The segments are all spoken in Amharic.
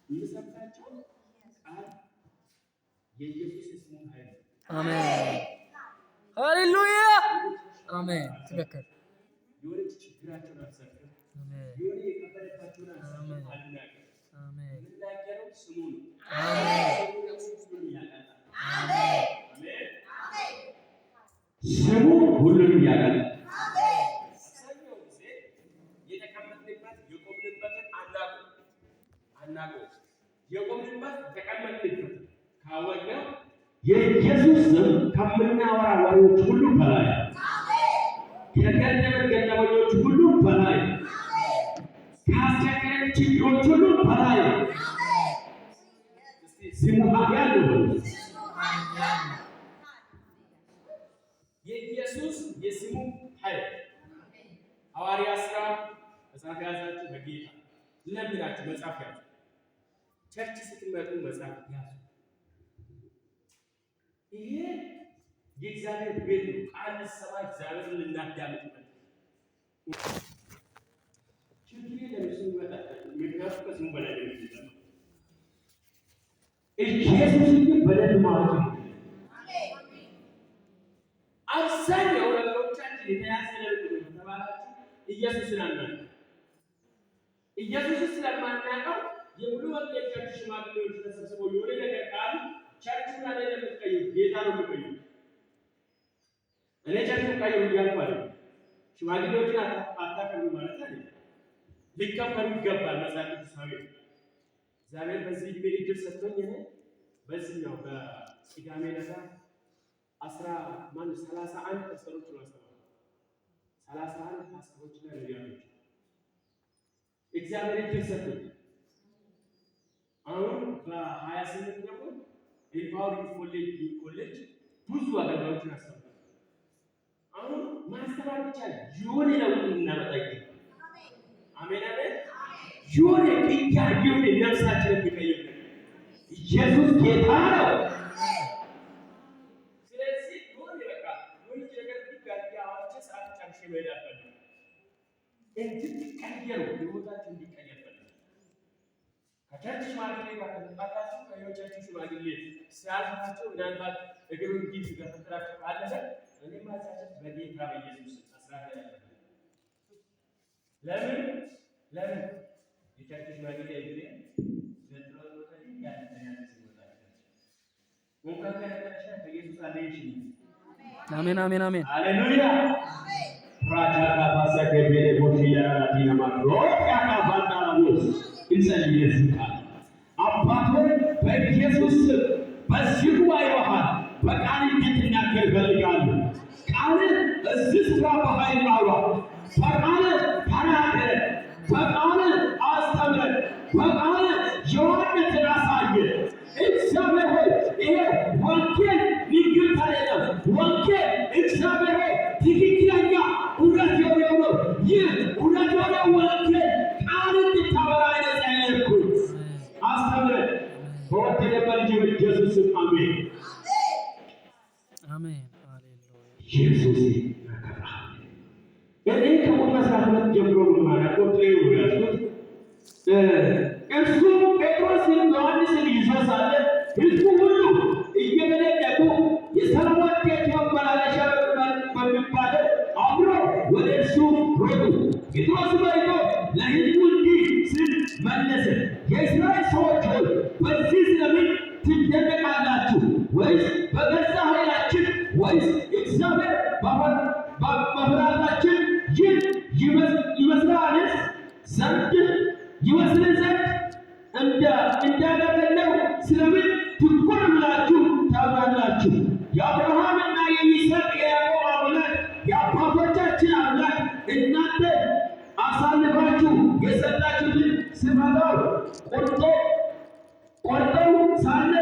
የሚሰጣቸው ቃል የኢየሱስ ስም ኃይል። አሜን ሃሌሉያ አሜን። ትክክል የሆነ ችግራቸውን አልሰብክም። አሜን የሆነ የከበደባቸውን አልሰብክም። አልናገርም። አሜን የምናገረው ስሙ ነው። አሜን ስሙን ያውቃል። አሜን ስሙ ሁሉንም ያውቃል። አብዛኛው ጊዜ የተቀመጥንበት የቆምንበትን አናውቅም። የቆምንበት የተቀመጥንበት ካወቅነው የኢየሱስ ስም ከምናወራ ወሬዎች ሁሉ በላይ፣ ከገጠመን ገጠመኞች ሁሉ በላይ፣ ካስቸገረን ችግሮች ሁሉ በላይ ስሙ ኃያል ነው። የኢየሱስ የስሙ ኃይል ሐዋርያ ሥራ መጽሐፍ ያዛችሁ በጌታ ለምናችሁ መጽሐፍ ያዙ። ቸርች ስትመጡ መጽሐፍ ያዙ። ይሄ የእግዚአብሔር ቤት ነው። ቃል ሰማ እግዚአብሔርን ልናዳምጥበት ችግር ለምሱ ይመጣል። ምክንያቱም ከስሙ በላይ ነው የሚሰማው። ኢየሱስን በደንብ ማለት ነው። አብዛኛው ነገሮቻችን የተያዘለው ተባላችሁ ኢየሱስን አናውቅም። ኢየሱስን ስለማናውቀው የሙሉ ወንጌል ቸርች ሽማግሌዎች ተሰብስበው የሆነ ነገር ካሉ ቸርቹን አይደለም የምትቀይሩ፣ ጌታ ነው የሚቀይሩ። እኔ ቸርቹን ቀይሩ እያልኩ አይደለም። ሽማግሌዎችን አታከብሩ ማለት አይደለም። ሊከበሩ ይገባል። መጽሐፍ ቅዱሳዊ እግዚአብሔር በዚህ ዕድሜ እድል ሰጥቶኝ እኔ በዚህኛው በቅዳሜ ዕለት 31 ፓስተሮች ነው አስተማሩ። 31 ፓስተሮች እና ነቢያቶች እግዚአብሔር እድል ሰጥቶኝ አሁን በ28 ደግሞ ኤምፓወሪንግ ኮሌጅ ብዙ አገልጋዮችን አስተምራለሁ። አሁን ማስተማር ብቻ የሆነ ለውጥ እናመጣ ይገባል። አሜን አሜን። የሆነ ቅያየውን ነፍሳችን የሚቀይር ኢየሱስ ጌታ ነው። ስለዚህ የሆነ በቃ የሆነ ነገር ቢጋያ አዋጭ ሰዓት ጨርሼ መሄድ አልፈልግም። እንድትቀየሩ ህይወታችሁ እንዲቀየር ፈልጋለሁ። ከቸርች ሽማግሌ ጋር ከተጣላችሁ ከሌሎቻችሁ ሽማግሌ ሲያልፋችሁ ምናልባት እግሩ እንዲህ ሲገፈትራችሁ ካለፈ እኔ ማሳቸት በጌታ በኢየሱስ አስራት ያለ ለምን የቸርች ሽማግሌ እግሬ ዘጥሮ ወጣኝ ያለተኛለ ሲወጣ ወንካካ ያለተሻ በኢየሱስ አለሽ። አሜን አሜን አሜን ሃሌሉያ ራጃካ ባሰገበ ቦቲያ ዲና ማክሮ ያካ ባንዳራሙስ እንሰልይ ዝቃል አባቶ በኢየሱስ በዚህ ጉባኤ መሃል በቃል እንድትናገር እፈልጋለሁ። ቃል እዚህ ስፍራ በኃይል አውራ። በቃል ተናገር፣ በቃል አስተምር፣ በቃል የዋህነትን አሳየ። እግዚአብሔር ሆይ ይሄ ወንጌል ንግግር አይደለም። ወንጌል እግዚአብሔር ሆይ ትክክለኛ እውነት የሆነው ነው። ይህ እውነት የሆነው ወንጌል ቃል እንድታበራ አይነጸለኩኝ። አስተምር በወደደ በልጅ በኢየሱስ ስም አሜን አሜን ኢየሱስ ያከብራል። እኔ ከቁጥር 12 ጀምሮ ማራቆ ጥሬው ያስኩት እርሱ ጴጥሮስን ዮሐንስን ይዞ ሳለ ሕዝቡ ሁሉ እየተደነቁ የሰለሞን ቤት መመላለሻ በሚባለው አብሮ ወደ እርሱ ሮጡ። ጴጥሮስ መጥቶ ለሕዝቡ እንዲህ ሲል መለሰ፣ የእስራኤል ሰዎች ሆይ በዚህ ስለምን ትደነቃላችሁ? ወይስ በገዛ ኃይላችን ወይስ እግዚአብሔር በፍርሃታችን ይህ ይመስላልስ ዘንድ ይመስልን ዘንድ እንዳደረግነው ስለምን ትኩር ብላችሁ ታምናላችሁ? የአብርሃምና የይስሐቅ የያዕቆብ አምላክ የአባቶቻችን አምላክ እናንተ አሳልፋችሁ የሰጣችሁትን ስመታው ቆርጠው ሳለ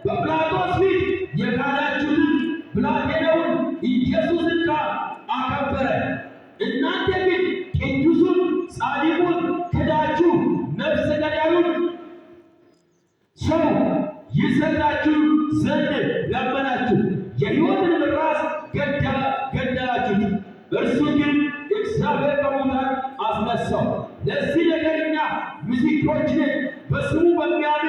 በጲላጦስ ፊት የካዳችሁትን ብላቴናውን ኢየሱስን አከበረ። እናንተ ግን ቅዱሱን ጻድቁን ክዳችሁ ነፍሰ ገዳዩን ሰው ይሰጣችሁ ዘንድ ለመናችሁ፣ የሕይወትን ራስ ገደላችሁት። እርሱ ግን እግዚአብሔር ከሙታን አስነሳው። ለዚህ ነገር እኛ ምስክሮች ነን። በስሙ በሚያምን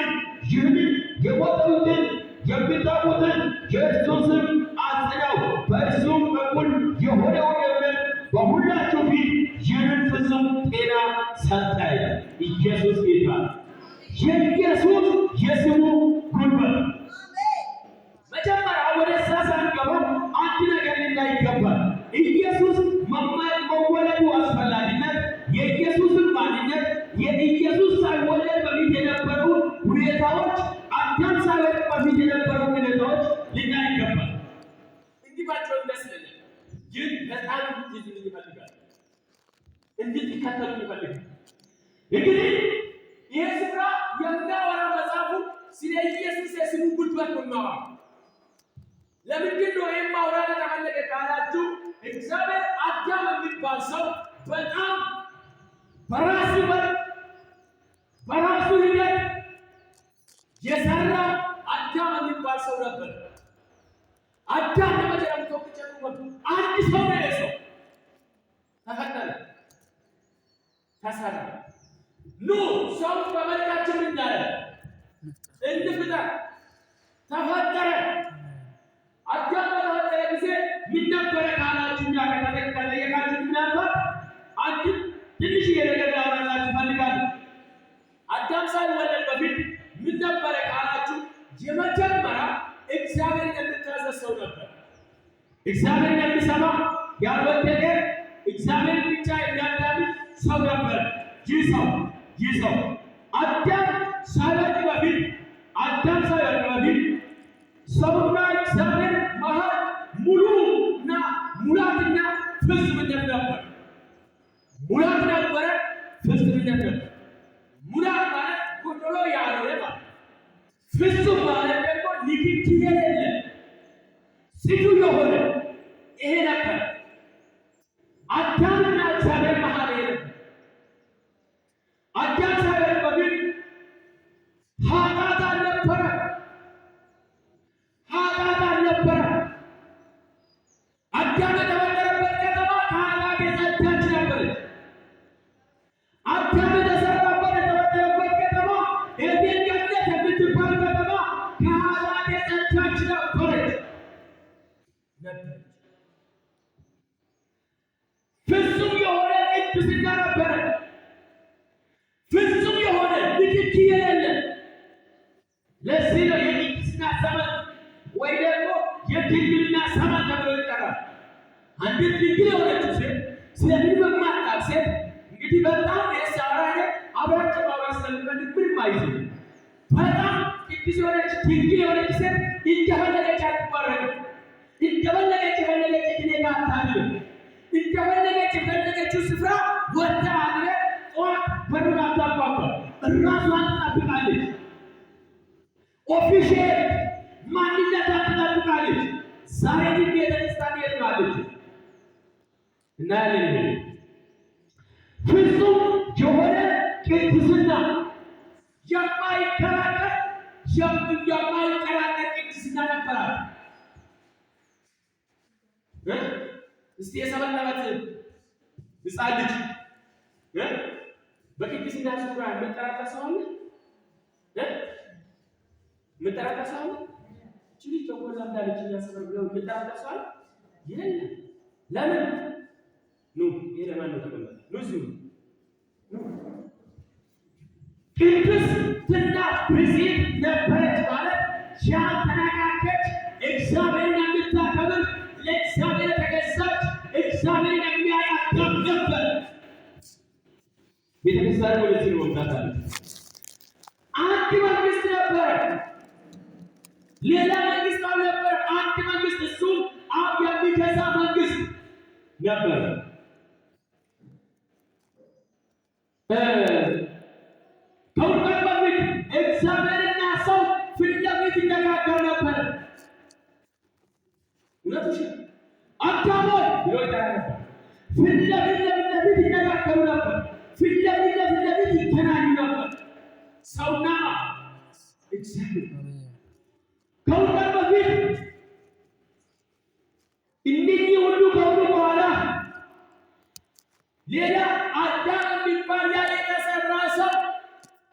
በፊት ታቦትን የእርሱን ስም አጽናው። በእርሱም በኩል የሆነውን እምነት በሁላችሁ ፊት ይህንን ፍጹም ጤና ሰጠ። ኢየሱስ ጌታ። የኢየሱስ የስሙ ጉልበት መጀመሪያ ወደ እዛ ሳንገባ አንድ ነገር እንዳይገባል ኢየሱስ መወለዱ አስፈላጊነት፣ የኢየሱስን ማንነት፣ የኢየሱስ ሳይወለድ በፊት የነበሩ ሁኔታዎች፣ አዳም ሳይወለድ በፊት የነበሩ ሁኔታዎች ልናይ ይገባል። እንዲባቸው ይመስለኛል። ግን በጣም እንድትይዙ ይፈልጋል፣ እንድትከተሉ ይፈልጋል። እንግዲህ ይህ ስፍራ የሚያወራ መጽሐፉ ስለ ኢየሱስ የስሙ ጉልበት ነው የሚያወራው። ለምንድን ነው ይህም ማውራት የተፈለገ ካላችሁ እግዚአብሔር አዳም የሚባል ሰው በጣም በራሱ ሂደት የሰራ አዳም የሚባል ሰው ነበር። አዳም ለመጀመሪያ ተወክቸቱ አንድ ሰው ነው። ሰው ተፈጠረ፣ ተሰራ። ኑ ሰው በመልካችን እንዳለ እንፍጠር ተፈጠረ። አዳም በተፈጠረ ጊዜ ምን ነበረ ካላችሁና ከጠየቃችሁ ምናልባት አንድ ትንሽ ነገር ላወራላችሁ ፈልጋለሁ። አዳም ሳይወለድ በፊት ምን ነበረ ካላችሁ የመጀመሪያ እግዚአብሔርን የሚታዘዝ ሰው ነበር። እግዚአብሔርን የሚሰማ ያልወደቀ እግዚአብሔርን ብቻ የሚያዳምጥ ሰው ነበር። ይህ ሰው አዳም ሳይወልድ በፊት ሰውና እግዚአብሔር መሃል ሙሉና ሙላትና ፍጹምነት ነበር። ሙላት ነበረ፣ ፍጹምነት ነበር። ሙላት ማለት ጎደሎ ያልሆነ ማለት፣ ፍጹም ማለት ደግሞ ንክኪ የሌለ ጽዱ የሆነ ይሄ ነበር። አዳምና እግዚአብሔር መሃል ይሄ ነበር። አዳም ሳይወልድ በፊት ኃጢአት አልነበረ። አዳም የተፈጠረበት ከተማ ከኃጢአት የጸዳች ነበረች። አዳም የተፈጠረበት ከተማ ኤዴን ገነት የምትባል ከተማ ከኃጢአት የጸዳች ነበረች። ፍጹም የሆነ ቅድስና ነበረ። ፍጹም የሆነ ንክኪ የሌለ። ለዚህ ነው የቅድስና ዘመን ወይ ደግሞ የድንግልና ዘመን ተብሎ ይጠራል። አንዲት ድንግል የሆነችው ሴት ስለምን በማጣት ሴት እንግዲህ በጣም የሳራዬ አብራቸው ማውራት ስለሚፈልግ ምንም አይዝም። በጣም ቅዱስ የሆነች ድንግል የሆነች ሴት እንደፈለገች አትባረክም። እንደፈለገች እኔ ጋር አታድርም። እንደፈለገች የፈለገችው ስፍራ ወጥታ አድረ ጠዋት በሩን አታንኳኳ፣ እራሷን ትጠብቃለች። ኦፊሻል ማንነት ትጠብቃለች። ዛሬ ግን ቤተክርስቲያን የለች እና ፍጹም የሆነ ቅድስና የማይከራከር ቅድስና ነበራት። እስቲ የሰባት ዓመት ሕፃን ልጅ በቅድስና ዙሪያ የምጠራጠር ሰው አለ? የምጠራጠር ሰው አለ? ችሊ ተቆላ እንዳለች ያሰበር ብለው የምጠራጠር ሰው አለ? የለም። ለምን? ኑ ይሄ ለማን ነው ተቀመጠ? ኑ እዚሁ ቅድስትና ብፅዕት ነበረች ማለት ያልተነካከች፣ እግዚአብሔርን የምታከብር፣ ለእግዚአብሔር የተገዛች፣ እግዚአብሔርን የሚያያት ነበር። ቤተክርስቲያን ወደዚህ ነው መምጣት አለ። አንድ መንግስት ነበረ፣ ሌላ መንግስት አልነበረ። አንድ መንግስት፣ እሱም አብ የሚገዛ መንግስት ነበር። ከውድቀት በፊት እግዚአብሔርና ሰው ፊት ለፊት ይነጋገር ነበር። እውነትሽ አዳም ሆይ ብሎ ይጠራ ነበር። ፊት ለፊት ይነጋገሩ ነበር። ፊት ለፊት ይገናኙ ነበር። ሰውና እግዚአብሔር ከውድቀት በፊት እነዚህ ሁሉ ከሆኑ በኋላ ሌላ አዳም የሚባል ያ የተሰራ ሰው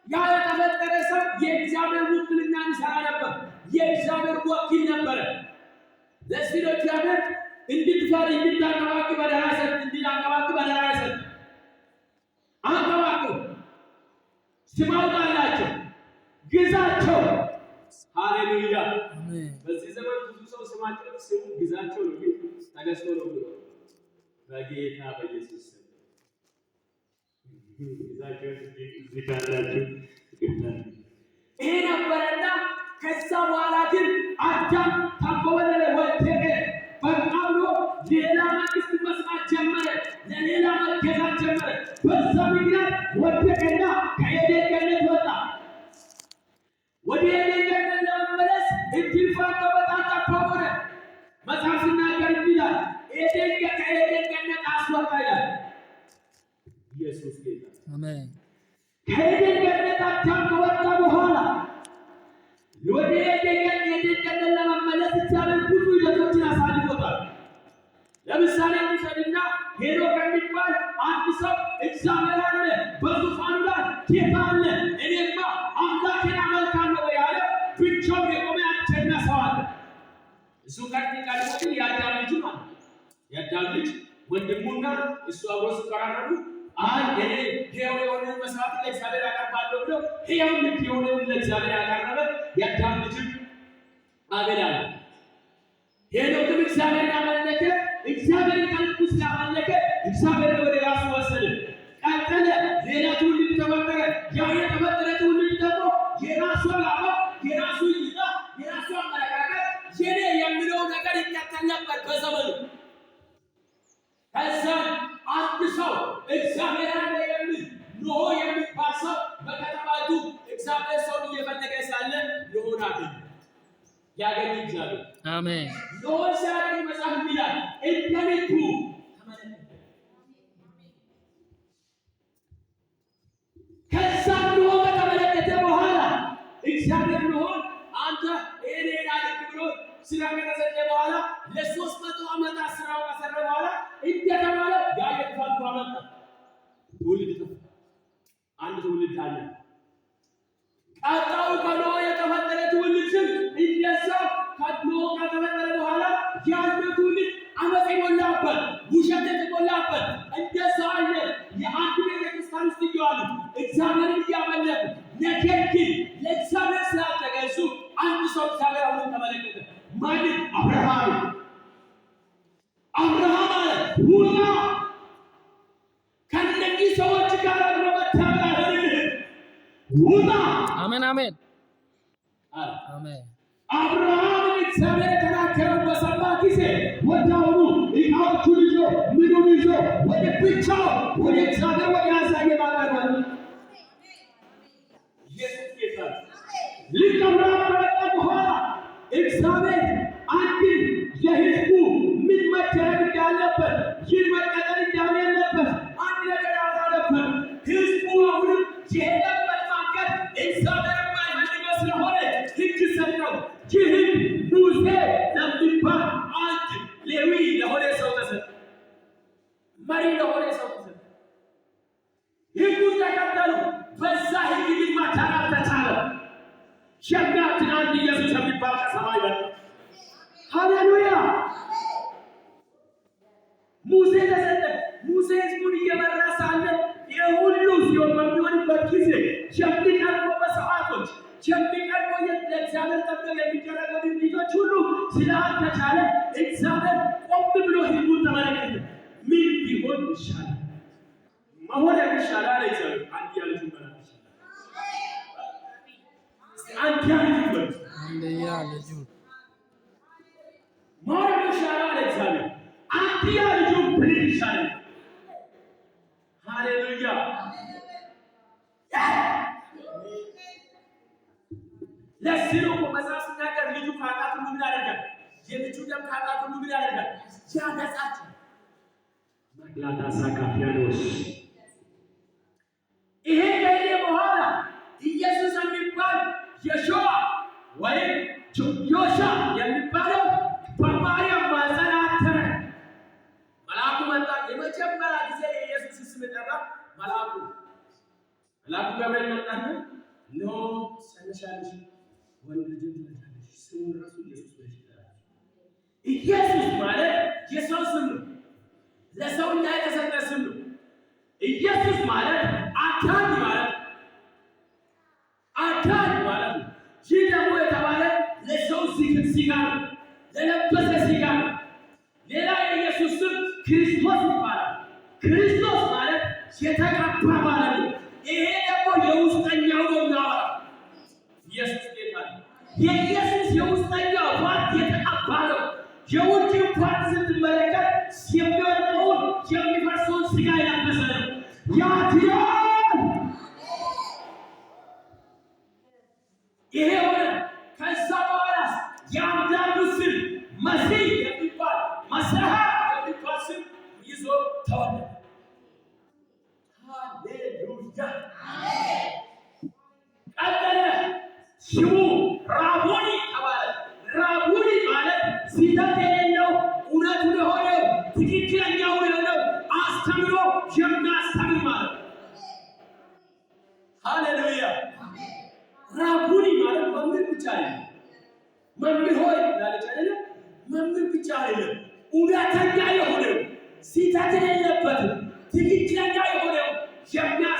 ያ የተፈጠረ ሰው የእግዚአብሔር ውክልናን ይሰራ ነበር። የእግዚአብሔር ወኪል ነበረ። ለዚህ ነው እግዚአብሔር እንድትፈሪ እንድታንቀባቅብ አደራ ሰጥ እንድታንቀባቅብ አደራ ሰጥ አንቀባቅብ ስማውጣላቸው ግዛቸው። ሃሌሉያ አሜን። በዚህ ዘመን ብዙ ሰው ስማቸው ስሙ ግዛቸው ነው፣ ግን ተገዝቶ ነው ብሎ በጌታ በኢየሱስ ስም ግዛቸው ዝካላችሁ ይሄ ነበረና ከዛ በኋላ ግን አዳም ተንኮለለ ወደቀ። በቃ ብሎ ሌላ መንግስት መስራት ጀመረ፣ ለሌላ መገዛት ጀመረ። በዛ ምክንያት ወደቀና ከኤዴን ገነት ወጣ። ወደ ኤዴን ገነት ለመመለስ እድል ፈንቶ በጣም ጠባብ ሆነ። መጽሐፍ ሲናገር ይላል ከኤዴን ገነት አስወጣ ይላል። ኢየሱስ ጌታ አሜን። ከኤዴን ገነት አዳም ከወጣ በኋላ ወደ ኤዴን ገነት ለመመለስ እግዚአብሔር ብዙ ሂደቶችን አሳልፎታል። ለምሳሌ ሙሴና ሄኖክ የሚባል አንድ ሰው እግዚአብሔር አለ በዙፋኑ ላይ ጌታ አለ እኔማ አምላኬን አመልካለሁ ያለ ብቻውን የቆመ ያልተኛ ሰው አለ። እሱ ቀድሞ ግን የአዳም ልጅ ማለት የአዳም ልጅ ወንድሙና እሱ አብሮ ሲቀራረቡ እኔ ሕያው የሆነውን መስዋዕት ለእግዚአብሔር ያቀርባለሁ ብሎ ሕያው የሆነውን ለእግዚአብሔር ያቀረበ የአዳም ልጅም አቤል አለ። ሄኖክም እግዚአብሔርን አመለከ። እግዚአብሔር ከልቡ ስላመለከ እግዚአብሔር ወደ ራሱ ወሰደ። ቀጠለ። ሌላ ትውልድ ተፈጠረ። ያ የተፈጠረ ትውልድ ደግሞ የራሱ ዓላማ፣ የራሱ እይታ፣ የራሱ አመለካከት የኔ የሚለው ነገር ይከተል ነበር በዘመኑ። ከዛ አንድ ሰው እግዚአብሔር አለ የሚል ኖሆ የሚባል ሰው በከተማቱ እግዚአብሔር ሰውን እየፈለገ ሳለ ኖሆን አገኘ። ያገኝ እግዚአብሔር አሜን። ኖሆ ሲያገኝ መጽሐፍ ይላል እንደ ልቡ ተመለከተ። ከዛ ኖሆ ከተመለከተ በኋላ እግዚአብሔር ኖሆን አንተ ይሄን አድርግ ብሎ ስራ ከተሰጠ በኋላ ለ300 ዓመታት ስራው ከሰራ በኋላ እንደተባለ ያየጥፋት ባመጣ ትውልድ ተፈጠረ። አንድ ትውልድ አለ። ቀጣዩ ከኖህ የተፈጠረ ትውልድ ስም እንደዛ ከኖህ ከተፈጠረ በኋላ ያለው ትውልድ አመፅ የሞላበት ውሸት የተሞላበት እንደዛ አለ። የአንድ ቤተክርስቲያን ውስጥ እየዋሉ እግዚአብሔርን እያመለኩ ነገር ግን ለእግዚአብሔር ስላልተገዙ አንድ ሰው እግዚአብሔር አሁን ተመለከተ። ማንም አብርሃም አለ ውጣ ከነዚህ ሰዎች ጋር አብሮ መታበል ውጣ። አሜን አሜን አሜን። አብርሃም እግዚአብሔር የተናገረው በሰማ ጊዜ ወዲያውኑ ዕቃዎቹን ይዞ ምኑን ይዞ ወደ ብቻው ወደ እግዚአብሔር ወደ ያሳየ ማለት ነው። ኢየሱስ ጌታ ልክ አብርሃም ከመጣ በኋላ እግዚአብሔር አንድ የሕዝቡ ምን መደረግ እንዳለበት ይህ መቀጠል እንዳለበት አንድ ነገር አወራለበት። ሕዝቡ አሁንም የሄደበት መንገድ እግዚአብሔር የማይፈልገው ስለሆነ ሕግ ሰጠው። ይህን ሙሴ ለሚባል አንድ ሌዊ ለሆነ ሰው ተሰጠ። መሪ ለሆነ ሰው ተሰጠ። ሕጉን ተከተሉ። በዛ ሕግ ግን ማዳን አልተቻለም። ሸጋትን አንድ ኢየሱስ የሚባል ከሰማይ መጣ። ሃሌሉያ! ሙሴ ተሰጠ። ሙሴ ሕዝቡን እየመራ ሳለ የሁሉ ሲሆን በሚሆንበት ጊዜ የሚቀርቡ መስዋዕቶች የሚቀርቡ ለእግዚአብሔር ተብሎ የሚደረጉ ድርጊቶች ሁሉ ስላልተቻለ እግዚአብሔር ቆም ብሎ ሕዝቡን ተመለከተ። ምን ቢሆን ይሻላል? መሆን የሚሻለው አለ እግዚአብሔር አንድያ ልጁን መላክ ይሻላል። አንድያ ልጁን መሆን ይሻላል አለ እግዚአብሔር። አንድያ ልጁን ብልክ ይሻላል። ሃሌሉያ! ለዚህ ነው መጽሐፍ ሲናገር ልጁ ከኃጢአት ሁሉ ምን ያደርጋል? የልጁ ደም ከኃጢአት ሁሉ ምን ያደርጋል? ያነጻቸዋል። መቅላታ ሳካፊያኖስ ይሄ ከሄደ በኋላ ኢየሱስ የሚባል የሾዋ ወይም ዮሻ የሚባለው በማርያም ማኅፀን አደረ። መልአኩ መጣ። የመጀመሪያ ጊዜ የኢየሱስ ስም ጠራ። መልአኩ ገብርኤል መጣና እነሆ ጸንሻለሽ፣ ወንድ ልጅ ትወልጃለሽ፣ ስሙን ራሱ ኢየሱስ ብለሽ ትጠራለሽ። ኢየሱስ ማለት የሰው ስም ነው። ለሰው የተሰጠ ስም ነው። ኢየሱስ ማለት አዳኝ ማለት ነው። ይህ ደግሞ የተባለ ለሰው ሥጋ ነው፣ ለለበሰ ሥጋ ነው። ሌላ የኢየሱስ ስም ክርስቶስ ይባላል። ክርስቶስ ማለት የተቀባ ማለት ነው። ይሄ ደግሞ የውስጠኛው ነው የሚያወራ። ኢየሱስ ጌታ ነው። የኢየሱስ የውስጠኛው ፓርት የተቀባ ነው። የውጭው ፓርት ስትመለከት የሚወጣውን የሚፈርሰውን ሥጋ የለበሰ ነው። ያድናል። ይሄ ሆነ። ከዛ በኋላ የአምላኩ ስም መሲህ የሚባል መሲህ የሚባል ስም ይዞ ተወለደ። ሃሌሉያ። ቀጠለ። ስሙ ራቡኒ ተባለ። ራቡኒ ማለት ስህተት የሌለው እውነቱን የሆነው ትክክለኛው የሆነው አስተምሮ የሚያስተምር ማለት ነው። ሃሌሉያ። ራቡኒ ማለት መምህር ብቻ አይደለም። መምህር ሆይ ያለች አይደለም። መምህር ብቻ አይደለም። እውነተኛ የሆነው ስህተት የሌለበት ትክክለኛ የሆነው የሚያስተምር